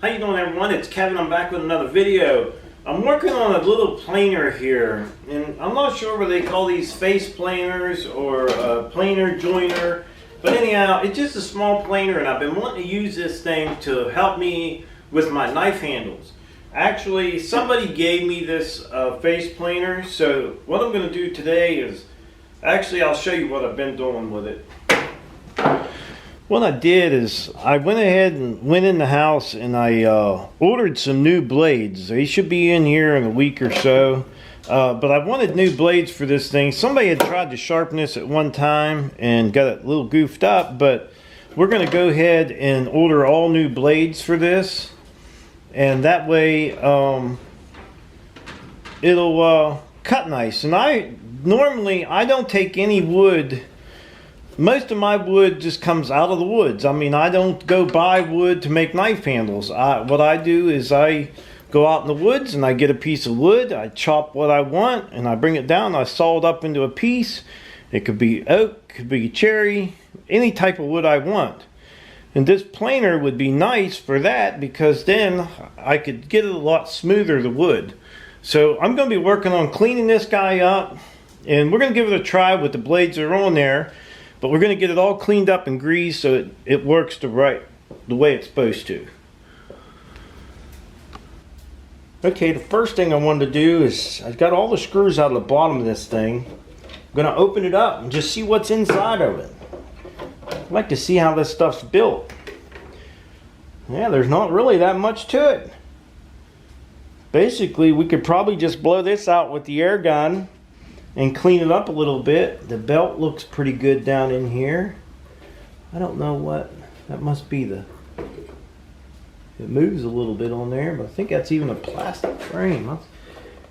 How you doing, everyone? It's Kevin. I'm back with another video. I'm working on a little planer here, and I'm not sure whether they call these face planers or planer joiner, but anyhow, it's just a small planer, and I've been wanting to use this thing to help me with my knife handles. Actually, somebody gave me this face planer, so what I'm going to do today is, actually I'll show you what I've been doing with it. What I did is I went ahead and went in the house and I ordered some new blades. They should be in here in a week or so. But I wanted new blades for this thing. Somebody had tried to sharpen this at one time and got it a little goofed up. But we're going to go ahead and order all new blades for this. And that way it'll cut nice. And I don't take any wood. Most of my wood just comes out of the woods. I mean, I don't go buy wood to make knife handles. What I do is I go out in the woods and I get a piece of wood. I chop what I want and I bring it down. I saw it up into a piece. It could be oak, could be cherry, any type of wood I want. And this planer would be nice for that because then I could get it a lot smoother, the wood. So I'm going to be working on cleaning this guy up. And we're going to give it a try with the blades that are on there. But we're going to get it all cleaned up and greased so it works the way it's supposed to. Okay, the first thing I wanted to do is I've got all the screws out of the bottom of this thing. I'm going to open it up and just see what's inside of it. I'd like to see how this stuff's built. Yeah, there's not really that much to it. Basically, we could probably just blow this out with the air gun and clean it up a little bit. The belt looks pretty good down in here. I don't know what that must be. It moves a little bit on there, but I think that's even a plastic frame. That's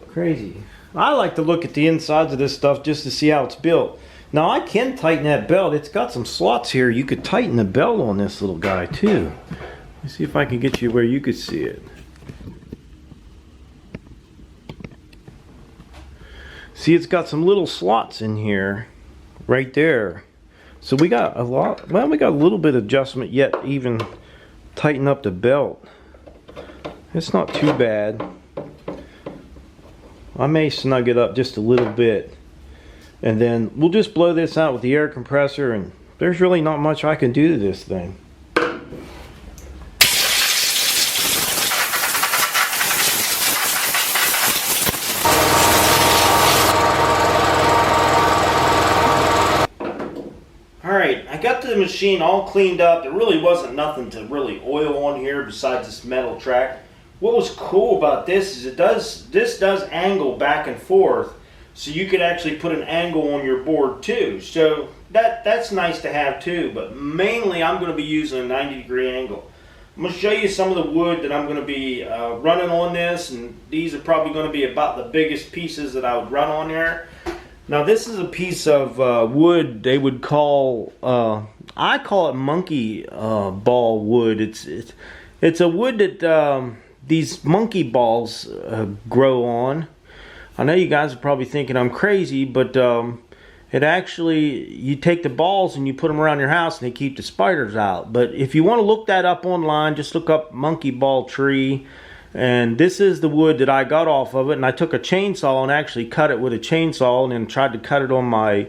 crazy. I like to look at the insides of this stuff just to see how it's built. Now I can tighten that belt. It's got some slots here. You could tighten the belt on this little guy too. Let's see if I can get you where you could see it. See, it's got some little slots in here, right there. So we got a lot, well, we got a little bit of adjustment yet, even tighten up the belt. It's not too bad. I may snug it up just a little bit. And then we'll just blow this out with the air compressor, and there's really not much I can do to this thing. Alright, I got the machine all cleaned up. There really wasn't nothing to really oil on here besides this metal track. What was cool about this is this does angle back and forth, so you could actually put an angle on your board too. So that's nice to have too, but mainly I'm going to be using a 90-degree angle. I'm going to show you some of the wood that I'm going to be running on this, and these are probably going to be about the biggest pieces that I would run on there. Now this is a piece of wood they would call, I call it monkey ball wood. It's a wood that these monkey balls grow on. I know you guys are probably thinking I'm crazy, but it actually, you take the balls and you put them around your house and they keep the spiders out. But if you want to look that up online, just look up monkey ball tree. And this is the wood that I got off of it, and I took a chainsaw and actually cut it with a chainsaw and then tried to cut it on my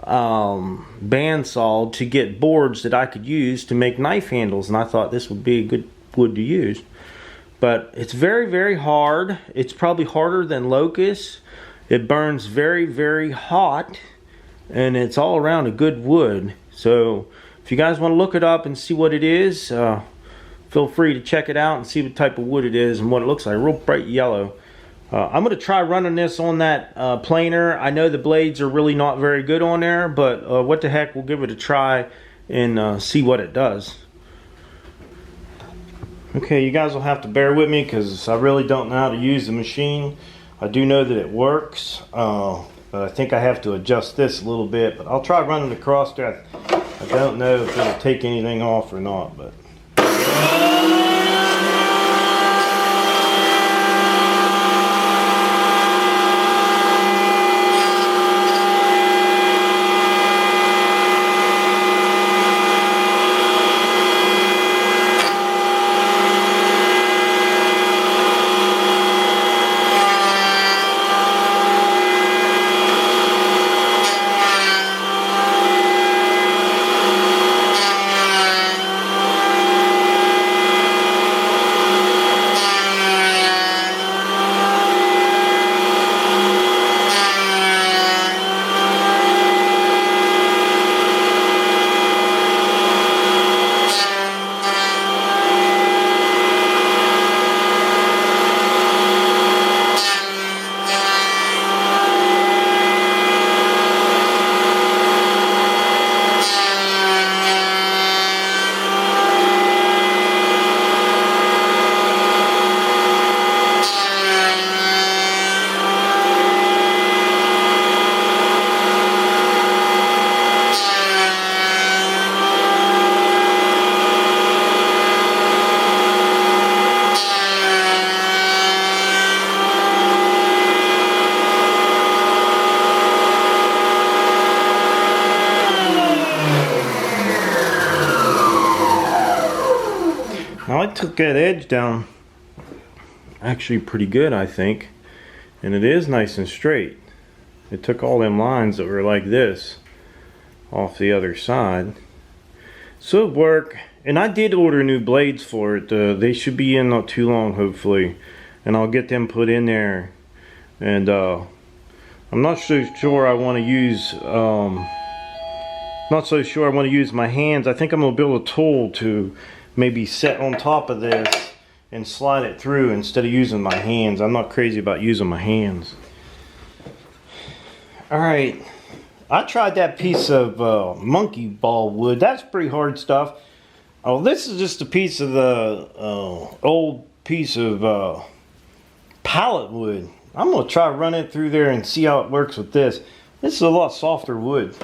bandsaw to get boards that I could use to make knife handles, and I thought this would be a good wood to use. But it's very, very hard. It's probably harder than locust. It burns very, very hot, and it's all around a good wood. So if you guys want to look it up and see what it is, feel free to check it out and see what type of wood it is and what it looks like. Real bright yellow. I'm going to try running this on that planer. I know the blades are really not very good on there, but what the heck, we'll give it a try and see what it does. Okay, you guys will have to bear with me because I really don't know how to use the machine. I do know that it works, but I think I have to adjust this a little bit. But I'll try running across there. I don't know if it'll take anything off or not, but took that edge down actually pretty good, I think, and it is nice and straight. It took all them lines that were like this off the other side, so it worked. And I did order new blades for it. They should be in not too long, hopefully, and I'll get them put in there. And I'm not so sure I want to use my hands. I think I'm gonna build a tool to maybe set on top of this and slide it through instead of using my hands. I'm not crazy about using my hands. Alright, I tried that piece of monkey ball wood. That's pretty hard stuff. Oh, this is just a piece of the old piece of pallet wood. I'm going to try to run it through there and see how it works with this. This is a lot softer wood.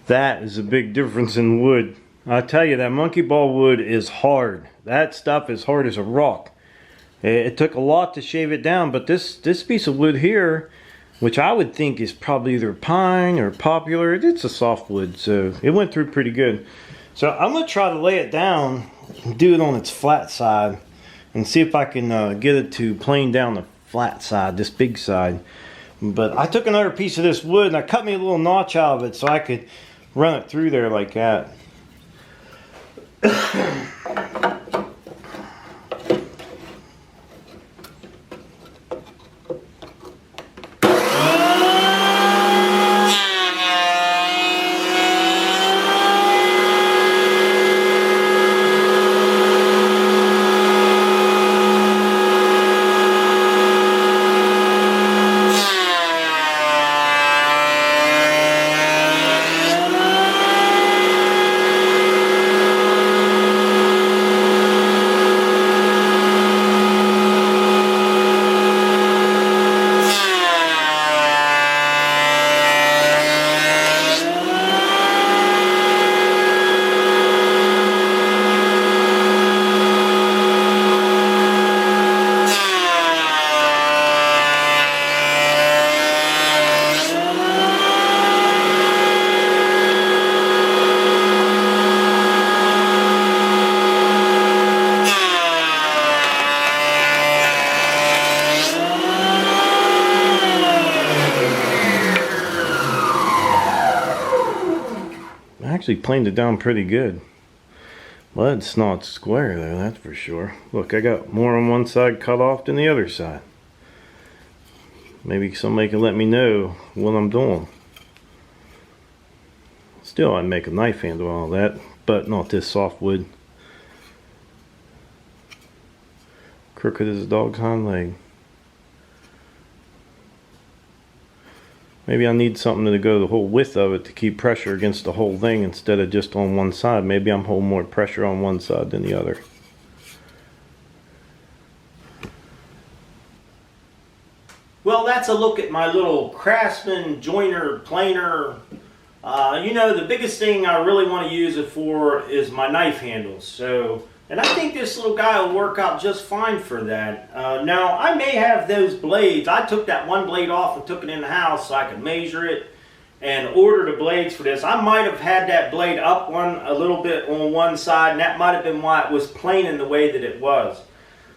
That is a big difference in wood. I tell you, that monkey ball wood is hard. That stuff is hard as a rock. It took a lot to shave it down, but this piece of wood here, which I would think is probably either pine or poplar, it's a soft wood, so it went through pretty good. So I'm going to try to lay it down and do it on its flat side and see if I can get it to plane down the flat side, this big side. But I took another piece of this wood and I cut me a little notch out of it so I could run it through there like that. Actually planed it down pretty good. But it's not square though, that's for sure. Look, I got more on one side cut off than the other side. Maybe somebody can let me know what I'm doing. Still, I'd make a knife handle and all that, but not this soft wood. Crooked as a dog's hind leg. Maybe I need something to go the whole width of it to keep pressure against the whole thing instead of just on one side. Maybe I'm holding more pressure on one side than the other. Well, that's a look at my little Craftsman joiner planer. You know, the biggest thing I really want to use it for is my knife handles. And I think this little guy will work out just fine for that. Now, I may have those blades. I took that one blade off and took it in the house so I could measure it and order the blades for this. I might have had that blade up a little bit on one side, and that might have been why it was planing the way that it was.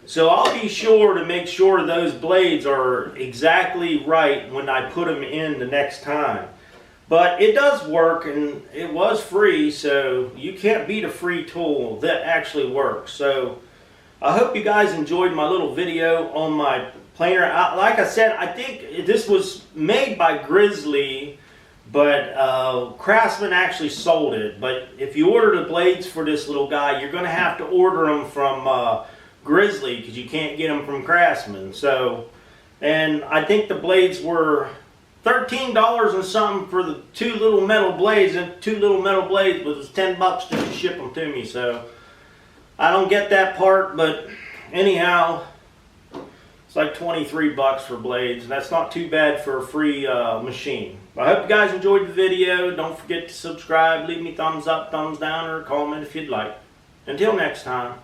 So I'll be sure to make sure those blades are exactly right when I put them in the next time. But it does work, and it was free, so you can't beat a free tool that actually works. So I hope you guys enjoyed my little video on my planer. Like I said, I think this was made by Grizzly, but Craftsman actually sold it. But if you order the blades for this little guy, you're going to have to order them from Grizzly because you can't get them from Craftsman. So And I think the blades were $13 and something for the two little metal blades, but it was $10 just to ship them to me. So I don't get that part, but anyhow, it's like 23 bucks for blades. That's not too bad for a free machine. I hope you guys enjoyed the video. Don't forget to subscribe, leave me thumbs up, thumbs down, or a comment if you'd like. Until next time.